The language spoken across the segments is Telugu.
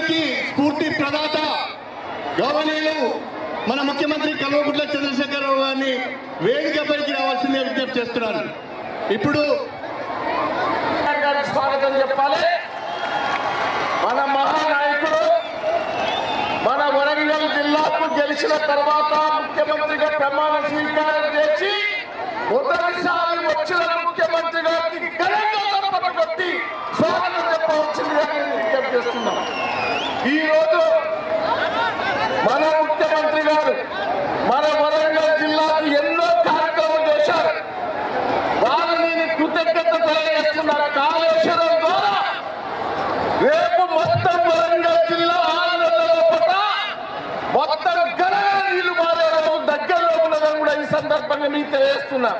ఉద్యమానికి స్ఫూర్తి ప్రదాత గౌరవనీయులు మన ముఖ్యమంత్రి కల్వకుంట్ల చంద్రశేఖరరావు గారిని వేదికపైకి రావాల్సిందే విజ్ఞప్తి చేస్తున్నాను. ఇప్పుడు స్వాగతం చెప్పాలి. మన మహానాయకుడు మన వరంగల్ జిల్లాకు గెలిచిన తర్వాత ముఖ్యమంత్రిగా ప్రమాణ స్వీకారం చేసి మొదటిసారి వచ్చిన ముఖ్యమంత్రి గారికి ఘనంగా కొట్టి స్వాగతం చెప్పవలసిందిగా విజ్ఞప్తి చేస్తున్నాం. ఈరోజు మన ముఖ్యమంత్రి గారు మన వరంగల్ జిల్లాకు ఎన్నో కార్యక్రమాలు చేశారు. వారిని కృతజ్ఞత తెలియజేస్తున్నారు. కాళేశ్వరం ద్వారా రేపు మొత్తం వరంగల్ జిల్లా మొత్తం నీళ్లు మారే దగ్గరలో ఉన్నదని కూడా ఈ సందర్భంగా మీకు తెలియజేస్తున్నా.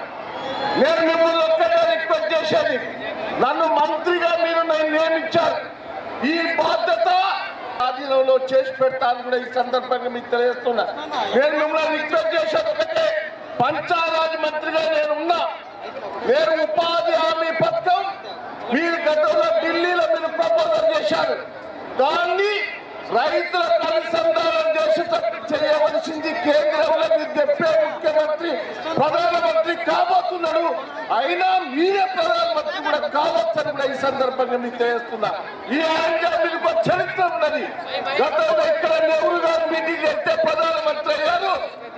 నేను మిమ్మల్ని ఒక్కటే రిక్వెస్ట్ చేసేది, నన్ను మంత్రిగా మీరు నియమించారు. ఈ బాధ్యత ఆధీనంలో చేసి పెడతాను కూడా ఈ సందర్భంగా మీకు తెలియజేస్తున్నా. నేను మిమ్మల్ని రిక్వెస్ట్ చేసేది ఒకటే, పంచాయతీ మంత్రిగా నేను ఉన్నా. నేను ఉపాధి హామీ పథకం మీరు గతంలో ఢిల్లీలో మీరు ప్రపోజల్ చేశారు. దాన్ని రైతులకు అనుసంధానం చేసేటట్టు చేయవలసింది కేంద్రంలో మీరు చెప్పే ముఖ్యమంత్రి ప్రధానమంత్రి కాబోతున్నాడు. అయినా మీరే ప్రధానమంత్రి కూడా కావచ్చని కూడా ఈ సందర్భంగా మీకు తెలియజేస్తున్నా. ఈ ఆయనగా మీకు చరిత్ర ఉన్నది. గతంలో ఇక్కడ నెహ్రూ గారు మీటింగ్ పెడితే ప్రధానమంత్రి అయ్యారు,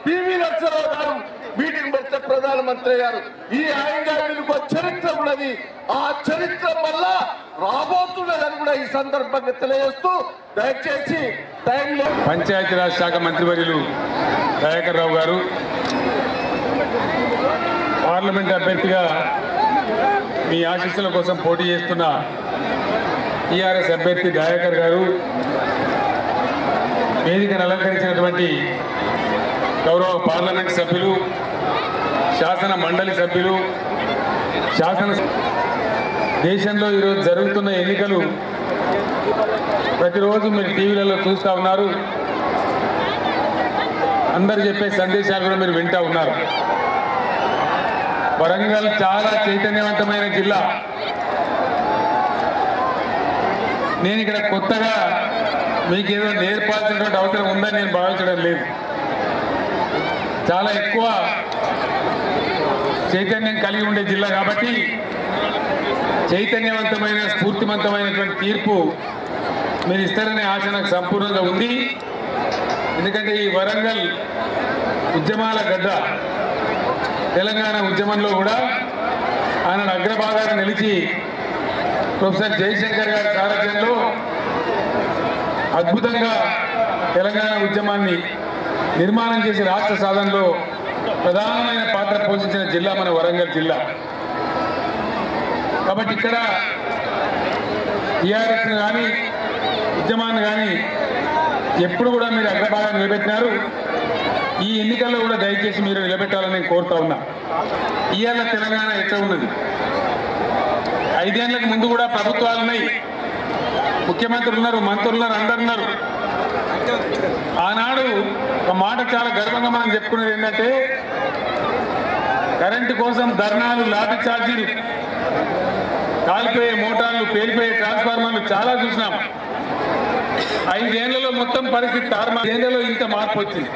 పివి నరసింహారావు గారు మీటింగ్ పెడితే ప్రధానమంత్రి అయ్యారు. ఈ ఆయనగా మీకు చరిత్ర ఉన్నది. ఆ చరిత్ర వల్ల రాబోతున్నదని కూడా ఈ సందర్భంగా తెలియజేస్తూ దయచేసి టైంలో పంచాయతీరాజ్ శాఖ మంత్రివర్యులు దయాకర్ రావు గారు, పార్లమెంట్ అభ్యర్థిగా మీ ఆశీస్సుల కోసం పోటీ చేస్తున్న టీఆర్ఎస్ అభ్యర్థి దయాకర్ గారు, వేదికను అలంకరించినటువంటి గౌరవ పార్లమెంట్ సభ్యులు, శాసన మండలి సభ్యులు, దేశంలో ఈరోజు జరుగుతున్న ఎన్నికలు ప్రతిరోజు మీరు టీవీలలో చూస్తూ ఉన్నారు. అందరు చెప్పే సందేశాలు కూడా మీరు వింటూ ఉన్నారు. వరంగల్ చాలా చైతన్యవంతమైన జిల్లా. నేను ఇక్కడ కొత్తగా మీకేదో నేర్పాల్సినటువంటి అవసరం ఉందని నేను భావించడం లేదు. చాలా ఎక్కువ చైతన్యం కలిగి ఉండే జిల్లా కాబట్టి చైతన్యవంతమైన స్ఫూర్తివంతమైనటువంటి తీర్పు మీరు ఇస్తారనే ఆశ నాకు సంపూర్ణంగా ఉంది. ఎందుకంటే ఈ వరంగల్ ఉద్యమాల గడ్డ, తెలంగాణ ఉద్యమంలో కూడా ఆయన అగ్రభాగాన్ని నిలిచి ప్రొఫెసర్ జయశంకర్ గారి సారథ్యంలో అద్భుతంగా తెలంగాణ ఉద్యమాన్ని నిర్మాణం చేసి రాష్ట్ర సాధనలో ప్రధానమైన పాత్ర పోషించిన జిల్లా మన వరంగల్ జిల్లా. కాబట్టి ఇక్కడ టీఆర్ఎస్ను కానీ ఉద్యమాన్ని కానీ ఎప్పుడు కూడా మీరు అగ్రభాగాన్ని నిలబెట్టినారు. ఈ ఎన్నికల్లో కూడా దయచేసి మీరు నిలబెట్టాలని నేను కోరుతా ఉన్నా. ఇవాళ తెలంగాణ ఎట్లా ఉన్నది? 5 ఏళ్లకు ముందు కూడా ప్రభుత్వాలు ఉన్నాయి, ముఖ్యమంత్రులు ఉన్నారు, మంత్రులు ఉన్నారు, అందరు ఉన్నారు. ఆనాడు ఒక మాట చాలా గర్వంగా మనం చెప్పుకునేది ఏంటంటే, కరెంటు కోసం ధర్నాలు, లాఠీ ఛార్జీలు, కాలిపోయే మోటార్లు, పేలిపోయే ట్రాన్స్ఫార్మర్లు చాలా చూసినాం. 5 ఏళ్లలో మొత్తం పరిస్థితి తారుమారు. 5 ఏళ్లలో ఇంత మార్పు వచ్చింది.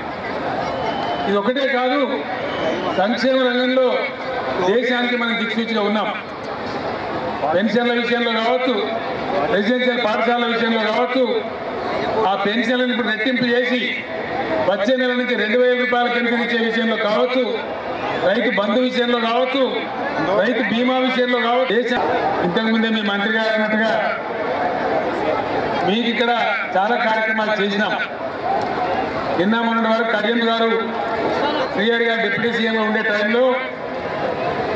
ఇది ఒకటే కాదు, సంక్షేమ రంగంలో దేశానికి మనం దిక్సూచిగా ఉన్నాం. పెన్షన్ల విషయంలో కావచ్చు, రెసిడెన్షియల్ పాఠశాల విషయంలో కావచ్చు, ఆ పెన్షన్లను ఇప్పుడు రెట్టింపు చేసి వచ్చే నెల నుంచి 2000 రూపాయల పెన్షన్ ఇచ్చే విషయంలో కావచ్చు, రైతు బంధు విషయంలో కావచ్చు, రైతు బీమా విషయంలో కావచ్చు. ఇంతకుముందే మీ మంత్రి గారు అన్నట్టుగా మీకు ఇక్కడ చాలా కార్యక్రమాలు చేసినాం. నిన్న మొన్నటి వరకు కడియం గారు శ్రీహరి గారు డిప్యూటీ సీఎంగా ఉండే టైంలో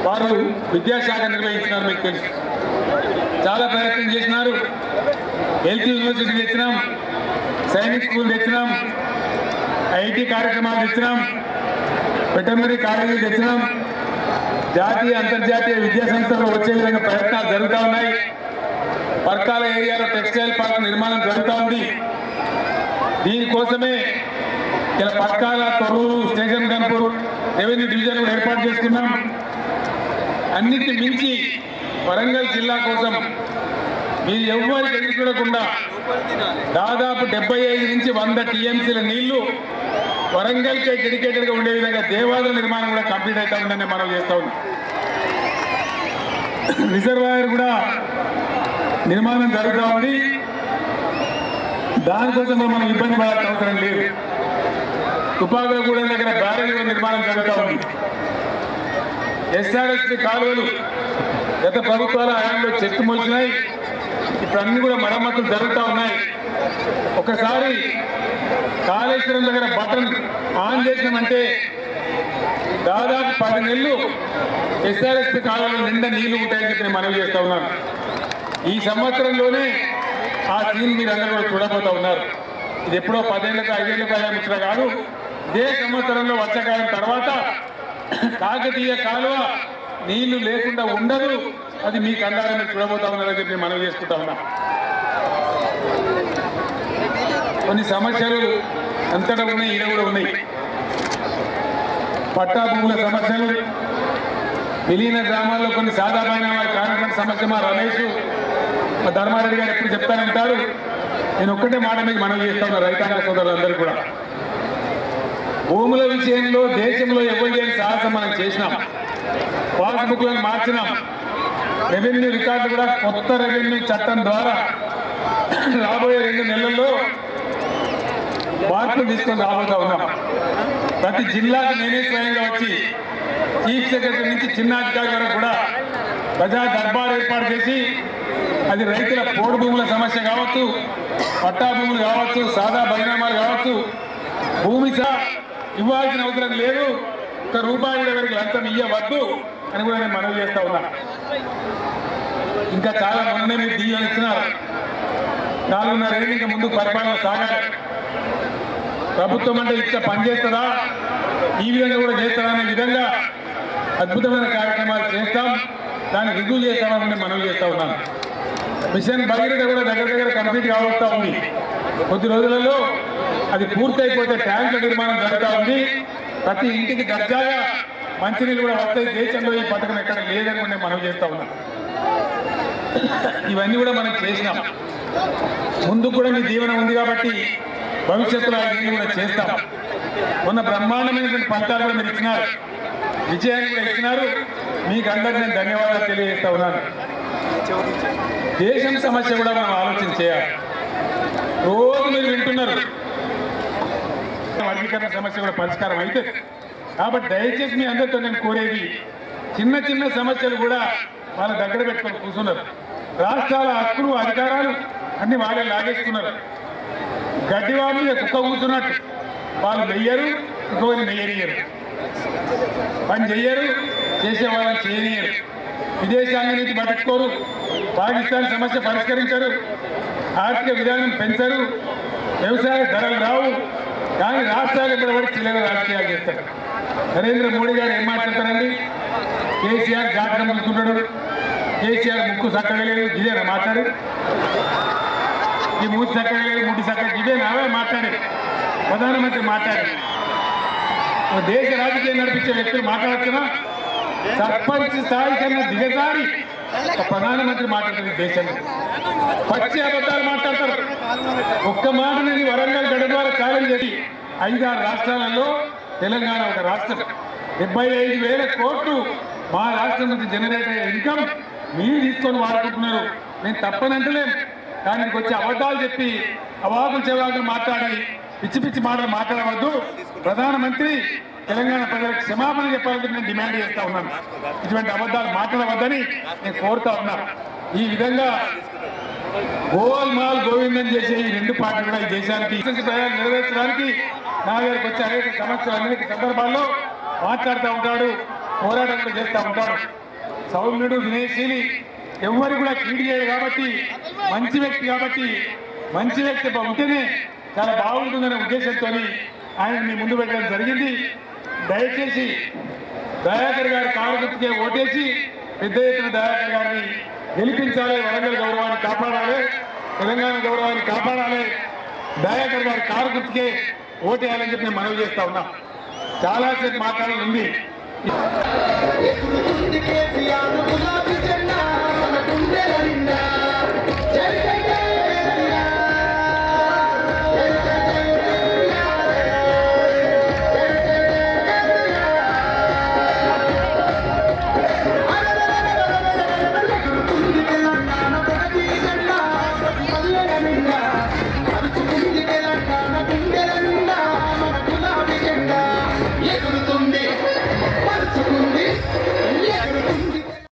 వారు విద్యాశాఖ నిర్వహించినారు. మీకు తెలుసు, చాలా ప్రయత్నం చేసినారు. హెల్త్ యూనివర్సిటీ తెచ్చినాం, సైనిక్ స్కూల్ తెచ్చినాం, ఐటీ కార్యక్రమాలు తెచ్చినాం, వెటర్నరీ కాలేజీలు తెచ్చినాం, జాతీయ అంతర్జాతీయ విద్యా సంస్థలు వచ్చే విధంగా ప్రయత్నాలు జరుగుతూ ఉన్నాయి. పర్కాల ఏరియాలో టెక్స్టైల్ పార్క్ నిర్మాణం జరుగుతూ ఉంది. దీనికోసమే ఇలా Parkal, Thorrur, station Ghanpur revenue division ఏర్పాటు చేసుకున్నాం. అన్నిటిని మించి వరంగల్ జిల్లా కోసం మీరు ఎవరికి ఎదురు చూడకుండా దాదాపు 75 నుంచి 100 టీఎంసీల నీళ్లు వరంగల్కే డెడికేటెడ్గా ఉండే విధంగా దేవాలయ నిర్మాణం కూడా కంప్లీట్ అవుతా ఉందని మనం చేస్తా ఉన్నాం. రిజర్వాయర్ కూడా నిర్మాణం జరుగుతూ ఉంది. దానికోసం మనం ఇబ్బంది పడాల్సిన అవసరం లేదు. తుపాకులగూడెం దగ్గర బ్యారేజ్ నిర్మాణం జరుగుతూ ఉంది. ఎస్ఆర్ఎస్పీ కాలువలు గత ప్రభుత్వాల హయాంలో చెట్టు మొలిచినాయి. ఇప్పుడు అన్ని కూడా మరమ్మతులు జరుగుతూ ఉన్నాయి. ఒకసారి కాళేశ్వరం దగ్గర బటన్ ఆన్ చేసినామంటే దాదాపు 10 నెలలు ఎస్ఆర్ఎస్పీ కాలువలో నిండా నీళ్లు ఉంటాయని చెప్పి నేను మనవి చేస్తూ ఉన్నాను. ఈ సంవత్సరంలోనే ఆ సీన్ మీరు అందరూ కూడా చూడబోతూ ఉన్నారు. ఇది ఎప్పుడో 10 ఏళ్ళకు 5 ఏళ్ళకు ఇచ్చిన కాదు. ఇదే సంవత్సరంలో వర్షాకాలం తర్వాత కాకతీయ కాలువ నీళ్లు లేకుండా ఉండదు. అది మీకు అందాలని మీరు చూడబోతా ఉన్నారని చెప్పి మనవి చేసుకుంటా ఉన్నాం. కొన్ని సమస్యలు అంతటా ఉన్నాయి, ఈడ కూడా ఉన్నాయి. పట్టా భూముల సమస్యలు, విలీన గ్రామాల్లో కొన్ని సాధారణ కార్యక్రమ సమస్య మా రమేష్ మా ధర్మారెడ్డి గారు ఎప్పుడు చెప్తానంటారు. నేను ఒక్కటే మాట మీకు మనవి చేస్తా ఉన్నా రైతాంగ సోదరులందరూ కూడా. భూముల విషయంలో దేశంలో ఎవరు చేయని సాహసం మనం చేసినాం. పాస్బుక్లను మార్చినాం. రెవెన్యూ రికార్డు కూడా కొత్త రెవెన్యూ చట్టం ద్వారా రాబోయే 2 నెలల్లో మార్పులు తీసుకొని రాబోతా ఉన్నాం. ప్రతి జిల్లాకు నేనే స్వయంగా వచ్చి చీఫ్ సెక్రటరీ నుంచి చిన్న అధికారి వరకు కూడా ప్రజా దర్బార్ ఏర్పాటు చేసి అది రైతుల పోడు భూముల సమస్య కావచ్చు, పట్టా భూములు కావచ్చు, సాదా బైనామాలు కావచ్చు, భూమి ఇవ్వాల్సిన అవసరం లేదు, ₹1 వరకు లంచం ఇవ్వవద్దు అని కూడా నేను మనవి చేస్తా ఉన్నా. ఇంకా చాలా మొన్నే మీరు దీవెన ఇస్తున్నారు. 4.5 ఏళ్ళు ఇంకా ముందు పరిపాలన సాగాలి. ప్రభుత్వం అంటే ఇట్లా పనిచేస్తుందా, ఈ విధంగా కూడా చేస్తారా అనే విధంగా అద్భుతమైన కార్యక్రమాలు చేస్తాం. దాన్ని రుజువు చేస్తామని నేను మనవి చేస్తా ఉన్నాను. మిషన్ భగీరథ కూడా దగ్గర కంప్లీట్ కావస్తా ఉంది. కొద్ది రోజులలో అది పూర్తయిపోతే ట్యాంకుల నిర్మాణం జరుగుతూ ఉంది. ప్రతి ఇంటికి దర్జాగా మంచినీళ్ళు కూడా వస్తాయి. దేశంలో ఈ పథకం ఎక్కడ లేదని నేను మనవి చేస్తా ఉన్నాను. ఇవన్నీ కూడా మనం చేసినాం. ముందు కూడా మీ దీవెన ఉంది కాబట్టి భవిష్యత్తులో అవన్నీ కూడా చేస్తాం. మొన్న బ్రహ్మాండమైనటువంటి ఫలితాలు కూడా మీరు ఇచ్చినారు, విజయాన్ని కూడా ఇచ్చినారు. మీకు అందరికీ నేను ధన్యవాదాలు తెలియజేస్తా ఉన్నాను. దేశం సమస్య కూడా మనం ఆలోచన చేయాలి. రోజు మీరు వింటున్నారు వర్గీకరణ సమస్య కూడా పరిష్కారం అయితే. కాబట్టి దయచేసి మీ అందరితో నేను కోరేది, చిన్న సమస్యలు కూడా వాళ్ళ దగ్గర పెట్టుకొని కూర్చున్నారు. రాష్ట్రాల హక్కులు అధికారాలు అన్ని వాళ్ళే లాగేస్తున్నారు. గడ్డి వాళ్ళు కుక్క కూర్చున్నట్టు వాళ్ళు వెయ్యరు, ఇంకొకరిని వెయ్యనియరు, పని చెయ్యరు, చేసే వాళ్ళని చేయనియరు, విదేశాంగ నీతి పట్టించుకోరు, పాకిస్తాన్ సమస్య పరిష్కరించరు, ఆర్థిక విధానం పెంచరు, వ్యవసాయ ధరలు రావు. కానీ రాష్ట్రాలు ఇప్పటివరకు చిల్లర రాజకీయాలు చేస్తారు. నరేంద్ర మోడీ గారు ఏం మాట్లాడతారండి? కేసీఆర్ జాతర ముందుకుంటాడు, కేసీఆర్ ముక్కు చక్కగా లేదు, ఇదేనా మాట్లాడు? ఈ మూడు చక్కగా లేదు, ముడ్డి చక్కగా ఇదేనా మాట్లాడి ప్రధానమంత్రి మాట్లాడి దేశ రాజకీయం నడిపించే వ్యక్తులు మాట్లాడుతున్నా సర్పంచ్ స్థాయి కన్నా దిగజారి ప్రధానమంత్రి మాట్లాడుతుంది. దేశంలో పచ్చి అబద్ధాలు మాట్లాడతారు. ఒక్క మాట నేను వరంగల్ గడ ద్వారా ఛాలెంజ్ చేసి 5-6 రాష్ట్రాలలో తెలంగాణ ఒక రాష్ట్రం, 75,000 కోట్లు మా రాష్ట్రం నుంచి జనరేట్ అయ్యే ఇన్కమ్ మీరు తీసుకొని వాడుకుంటున్నారు. నేను తప్పనంటలేం, కానీ మీకు వచ్చి అబద్ధాలు చెప్పి అవాకులు చెవాకులు మాట్లాడి పిచ్చి మాటలు మాట్లాడవద్దు. ప్రధానమంత్రి తెలంగాణ ప్రజలకు క్షమాపణ చెప్పాలని నేను డిమాండ్ చేస్తా ఉన్నాను. ఇటువంటి అబద్ధాలు మాట్లాడవద్దని నేను కోరుతా ఉన్నాను. ఈ విధంగా గోల్మాల్ గోవిందం చేసే ఈ 2 పార్టీలు కూడా ఈ దేశానికి నెరవేర్చడానికి నా దగ్గరకు వచ్చి అనేక సమస్యలు అనేక సందర్భాల్లో మాట్లాడుతూ ఉంటాడు, పోరాటం కూడా చేస్తూ ఉంటాడు. సౌమ్యుడు, వినయశీలి, ఎవరు కూడా కీడు చేయడు కాబట్టి, మంచి వ్యక్తి కాబట్టి, మంచి వ్యక్తి ఉంటేనే చాలా బాగుంటుందనే ఉద్దేశంతో ఆయన మీ ముందు పెట్టడం జరిగింది. దయచేసి దయాకర్ గారి కారు గుర్తుకే ఓటేసి పెద్ద ఎత్తున దయాకర్ గారిని గెలిపించాలి. వరంగల్ గౌరవాన్ని కాపాడాలి, తెలంగాణ గౌరవాన్ని కాపాడాలి. దయాకర్ గారి కారు గుర్తుకే ఓటేయాలని చెప్పి నేను మనవి చేస్తా ఉన్నా. చాలాసేపు మాట్లాడాలి ఉంది. కేసీఆర్ గులాబీ జెండా మన గుండెల నిండా తెలంగాణ